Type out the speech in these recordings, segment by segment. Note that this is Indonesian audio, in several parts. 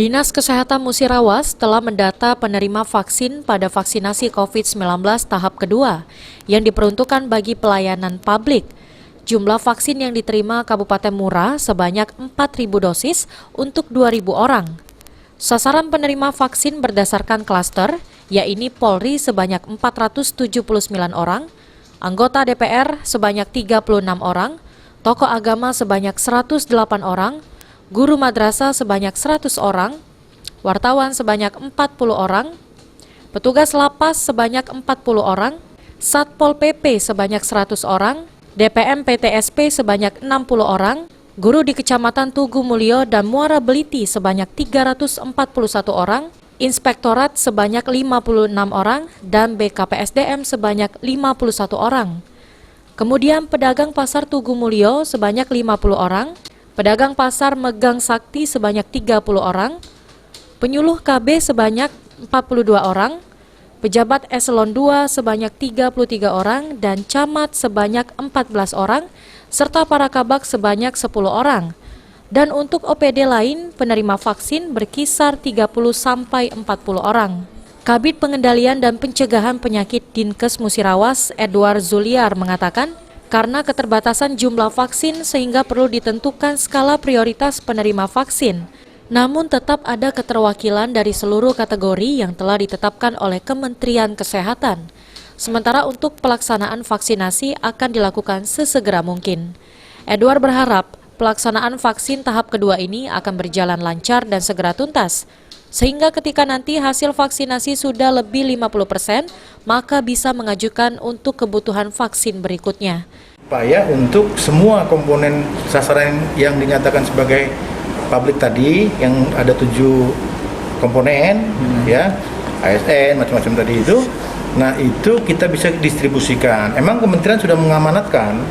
Dinas Kesehatan Musirawas telah mendata penerima vaksin pada vaksinasi COVID-19 tahap kedua yang diperuntukkan bagi pelayanan publik. Jumlah vaksin yang diterima Kabupaten Mura sebanyak 4.000 dosis untuk 2.000 orang. Sasaran penerima vaksin berdasarkan klaster, yaitu Polri sebanyak 479 orang, anggota DPR sebanyak 36 orang, tokoh agama sebanyak 108 orang, guru madrasah sebanyak 100 orang, wartawan sebanyak 40 orang, petugas lapas sebanyak 40 orang, Satpol PP sebanyak 100 orang, DPM PTSP sebanyak 60 orang, guru di Kecamatan Tugu Mulyo dan Muara Beliti sebanyak 341 orang, Inspektorat sebanyak 56 orang, dan BKPSDM sebanyak 51 orang. Kemudian pedagang pasar Tugu Mulyo sebanyak 50 orang, pedagang pasar Megang Sakti sebanyak 30 orang, penyuluh KB sebanyak 42 orang, pejabat eselon 2 sebanyak 33 orang, dan camat sebanyak 14 orang, serta para kabak sebanyak 10 orang. Dan untuk OPD lain, penerima vaksin berkisar 30-40 orang. Kabid Pengendalian dan Pencegahan Penyakit Dinkes Musirawas, Edward Zuliar, mengatakan, karena keterbatasan jumlah vaksin sehingga perlu ditentukan skala prioritas penerima vaksin. Namun tetap ada keterwakilan dari seluruh kategori yang telah ditetapkan oleh Kementerian Kesehatan. Sementara untuk pelaksanaan vaksinasi akan dilakukan sesegera mungkin. Edward berharap pelaksanaan vaksin tahap kedua ini akan berjalan lancar dan segera tuntas. Sehingga ketika nanti hasil vaksinasi sudah lebih 50%, maka bisa mengajukan untuk kebutuhan vaksin berikutnya. Upaya untuk semua komponen sasaran yang dinyatakan sebagai publik tadi, yang ada 7 komponen, ya, ASN, macam-macam tadi itu, nah itu kita bisa distribusikan. Emang kementerian sudah mengamanatkan,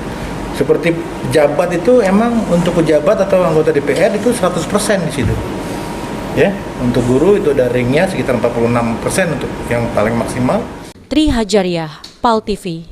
seperti pejabat itu emang untuk pejabat atau anggota DPR itu 100% di situ. Ya, untuk guru itu ada ringnya sekitar 46% untuk yang paling maksimal. Tri Hajariah, PAL TV.